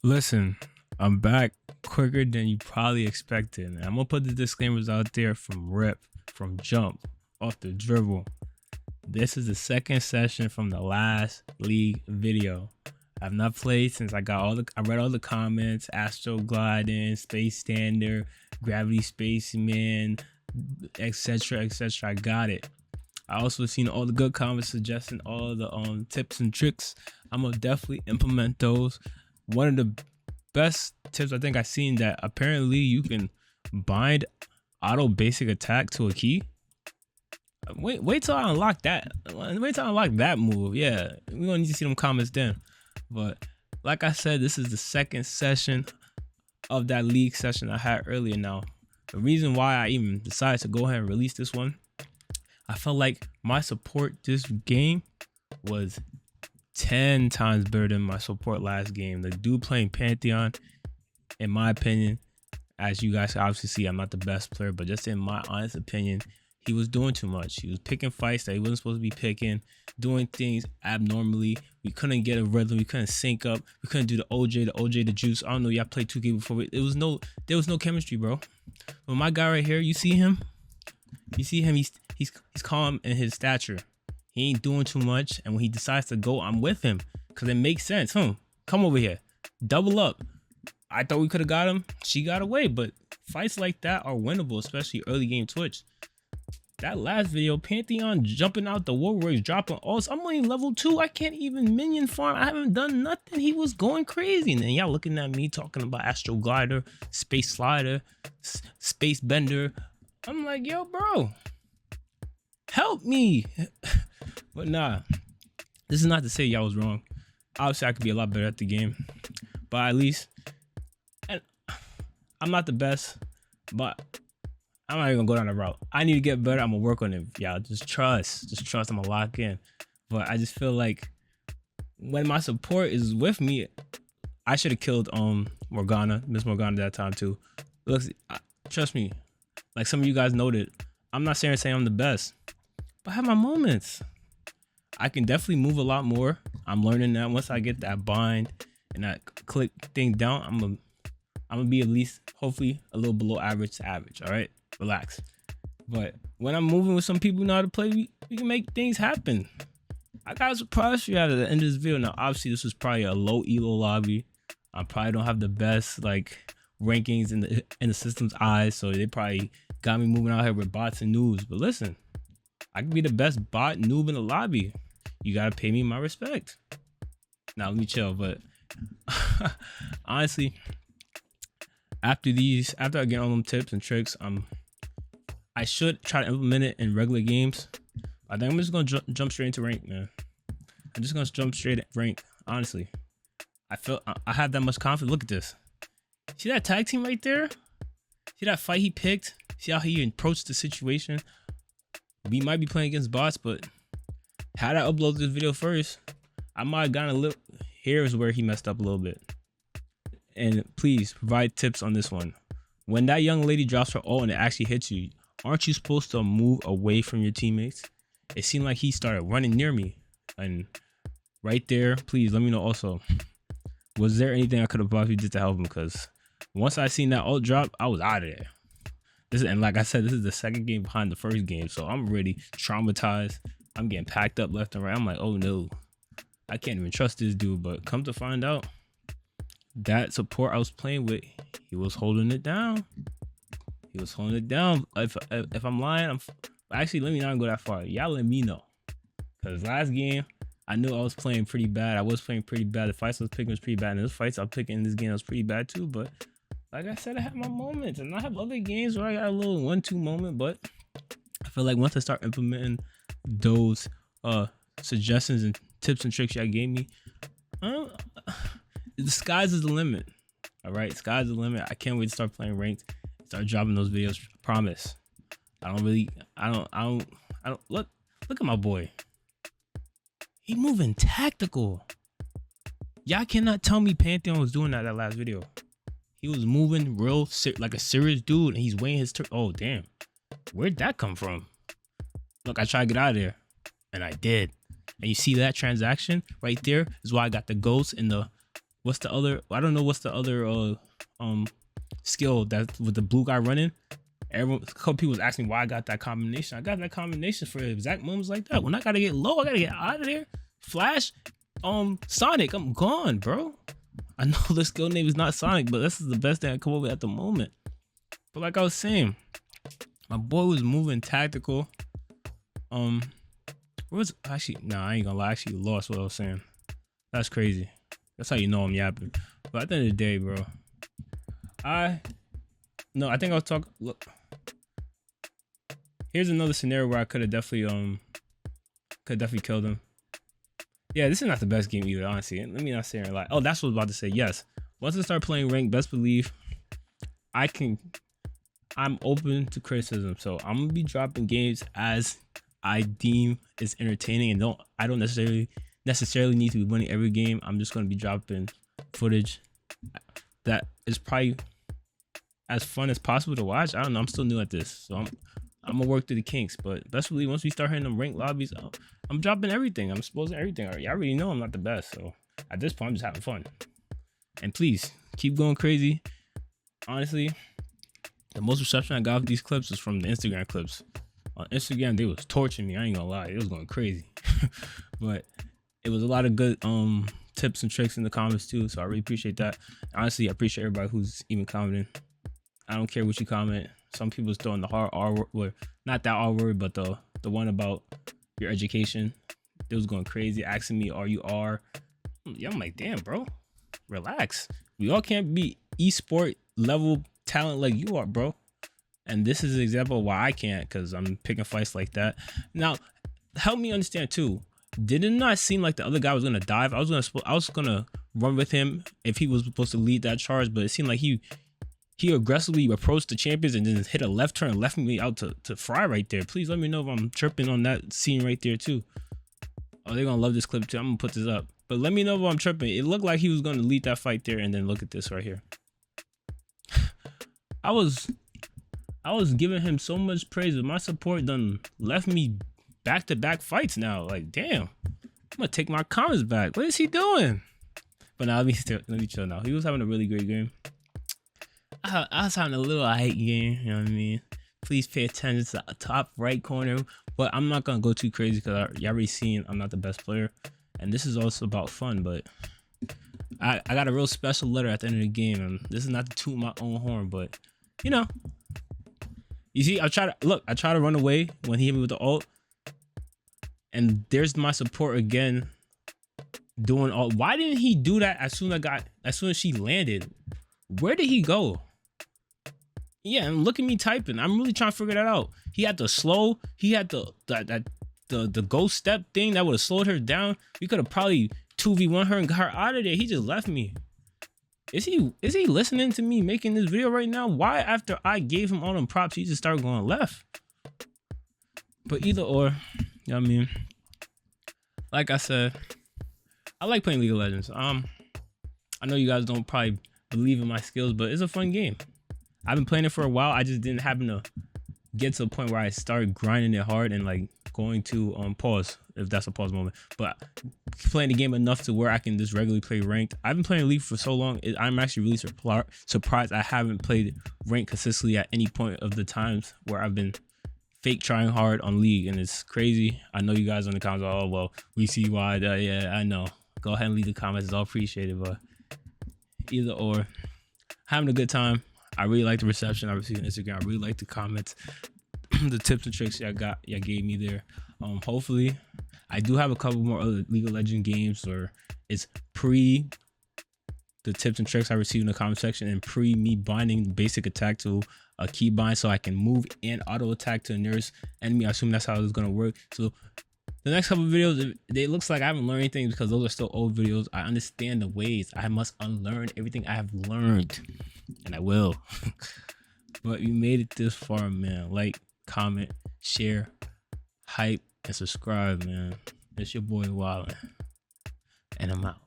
Listen, I'm back quicker than you probably expected. And I'm gonna put the disclaimers out there from rip, from jump, off the dribble. This is the second session from the last league video. I've not played since I read all the comments, Astro Gliding, Space Standard, Gravity Spaceman, etc. etc. I got it. I also seen all the good comments suggesting all the tips and tricks. I'm gonna definitely implement those. One of the best tips I think I seen that apparently you can bind auto basic attack to a key. Wait till I unlock that. Wait till I unlock that move. Yeah, we're gonna need to see them comments then. But like I said, this is the second session of that league session I had earlier. Now, the reason why I even decided to go ahead and release this one, I felt like my support this game was 10 times better than my support last game. The dude playing Pantheon, in my opinion, as you guys obviously see, I'm not the best player, but just in my honest opinion, he was doing too much. He was picking fights that he wasn't supposed to be picking, doing things abnormally. We couldn't get a rhythm. We couldn't sync up. We couldn't do the OJ, the juice. I don't know. Y'all played 2K before. There was no chemistry, bro. But my guy right here, you see him? You see him? He's calm in his stature. He ain't doing too much, and when he decides to go, I'm with him because it makes sense. Come over here, double up. I thought we could have got him. She got away, but fights like that are winnable, especially early game Twitch. That last video, Pantheon jumping out the warriors, dropping ults. I'm only level 2. I can't even minion farm. I haven't done nothing. He was going crazy. And then y'all looking at me talking about Astro Glider, Space Slider, Space Bender. I'm like, yo, bro, help me. But nah, this is not to say y'all was wrong. Obviously, I could be a lot better at the game. But at least, and I'm not the best, but I'm not even gonna go down the route. I need to get better. I'm gonna work on it. Y'all just trust. I'm gonna lock in. But I just feel like when my support is with me, I should have killed Morgana, Miss Morgana that time too. Look, trust me. Like some of you guys noted, I'm not saying I'm the best, but I have my moments. I can definitely move a lot more. I'm learning that once I get that bind and that click thing down, I'm gonna be at least hopefully a little below average to average. All right, relax. But when I'm moving with some people who know how to play, we can make things happen. I got a surprise for you at the end of this video. Now, obviously, this was probably a low elo lobby. I probably don't have the best like rankings in the system's eyes, so they probably got me moving out here with bots and noobs. But listen, I can be the best bot noob in the lobby. You gotta pay me my respect. Now let me chill. But honestly, after I get all them tips and tricks, I should try to implement it in regular games. I think I'm just gonna jump straight into rank, man. I'm just gonna jump straight at rank. Honestly, I have that much confidence. Look at this. See that tag team right there? See that fight he picked? See how he approached the situation? We might be playing against bots, but had I uploaded this video first, I might have gotten a little. Here's where he messed up a little bit. And please provide tips on this one. When that young lady drops her ult and it actually hits you, aren't you supposed to move away from your teammates? It seemed like he started running near me. And right there, please let me know also, was there anything I could have possibly did to help him? Because once I seen that ult drop, I was out of there. And like I said, this is the second game behind the first game, so I'm really traumatized. I'm getting packed up left and right. I'm like, oh no, I can't even trust this dude. But come to find out, that support I was playing with, he was holding it down. He was holding it down. If I'm lying, actually, let me not go that far. Y'all let me know. Because last game, I knew I was playing pretty bad. I was playing pretty bad. The fights I was picking was pretty bad. And those fights I was picking in this game was pretty bad too. But like I said, I have my moments. And I have other games where I got a little 1-2 moment. But I feel like once I start implementing those suggestions and tips and tricks y'all gave me, the sky's is the limit. All right, sky's the limit. I can't wait to start playing ranked, start dropping those videos. Promise. I don't look at my boy. He moving tactical. Y'all cannot tell me Pantheon was doing that last video. He was moving real like a serious dude, and he's weighing his turn. Oh damn, where'd that come from? Look, I tried to get out of there, and I did. And you see that transaction right there is why I got the ghost in the what's the other? I don't know what's the other skill that with the blue guy running. Everyone, a couple people was asking why I got that combination. I got that combination for exact moments like that. When I gotta get low, I gotta get out of there. Flash, Sonic, I'm gone, bro. I know the skill name is not Sonic, but this is the best thing I come up with at the moment. But like I was saying, my boy was moving tactical. Where was actually? Nah, I ain't gonna lie. I actually lost what I was saying. That's crazy. That's how you know I'm yapping. But at the end of the day, bro, I think I was talking. Look, here's another scenario where I could have definitely killed him. Yeah, this is not the best game either, honestly. Let me not say it like, oh, that's what I was about to say. Yes, once I start playing ranked, best believe I'm open to criticism. So I'm gonna be dropping games as I deem is entertaining, and I don't necessarily need to be winning every game. I'm just gonna be dropping footage that is probably as fun as possible to watch. I don't know. I'm still new at this, so I'm gonna work through the kinks. But best believe once we start hitting them ranked lobbies, I'm dropping everything. I'm exposing everything. I already know I'm not the best, so at this point I'm just having fun. And please keep going crazy. Honestly, the most reception I got of these clips is from the Instagram clips. On Instagram, they was torching me. I ain't gonna lie, it was going crazy. But it was a lot of good tips and tricks in the comments too, so I really appreciate that. Honestly, I appreciate everybody who's even commenting. I don't care what you comment. Some people's throwing the hard R word, well, not that R word, but the one about your education. It was going crazy, asking me, "Are you R?" Yeah, I'm like, damn, bro, relax. We all can't be esport level talent like you are, bro. And this is an example of why I can't, because I'm picking fights like that. Now, help me understand too. Did it not seem like the other guy was gonna dive? I was gonna run with him if he was supposed to lead that charge, but it seemed like he aggressively approached the champions and then hit a left turn and left me out to fry right there. Please let me know if I'm tripping on that scene right there too. Oh, they're gonna love this clip too. I'm gonna put this up. But let me know if I'm tripping. It looked like he was gonna lead that fight there, and then look at this right here. I was giving him so much praise, but my support done left me back-to-back fights now. Like, damn, I'm gonna take my comments back. What is he doing? But now let me chill now. He was having a really great game. I was having a little hate game, you know what I mean? Please pay attention to the top right corner. But I'm not gonna go too crazy because y'all already seen I'm not the best player. And this is also about fun, but I got a real special letter at the end of the game, and this is not to toot my own horn, but you know. You see, I try to run away when he hit me with the ult. And there's my support again doing all. Why didn't he do that as soon as she landed? Where did he go? Yeah, and look at me typing. I'm really trying to figure that out. He had the slow, he had the ghost step thing that would have slowed her down. We could have probably 2v1 her and got her out of there. He just left me. Is he listening to me making this video right now? Why after I gave him all them props, he just started going left? But either or, you know what I mean? Like I said, I like playing League of Legends. I know you guys don't probably believe in my skills, but it's a fun game. I've been playing it for a while. I just didn't happen to get to a point where I started grinding it hard and like going to pause, if that's a pause moment, but playing the game enough to where I can just regularly play ranked. I've been playing League for so long, I'm actually really surprised I haven't played ranked consistently at any point of the times where I've been fake trying hard on League, and it's crazy. I know you guys in the comments are, oh well, we see why. Yeah, I know. Go ahead and leave the comments, it's all appreciated. But either or, having a good time. I really like the reception I received on Instagram. I really like the comments, the tips and tricks y'all gave me there. Hopefully, I do have a couple more other League of Legends games where it's pre the tips and tricks I received in the comment section and pre me binding the basic attack to a key bind so I can move and auto attack to the nearest enemy. I assume that's how it's gonna work. So the next couple of videos, it looks like I haven't learned anything because those are still old videos. I understand the ways. I must unlearn everything I have learned, and I will. But you made it this far, man. Like, comment, share, hype, and subscribe, man. It's your boy Wauln, and I'm out.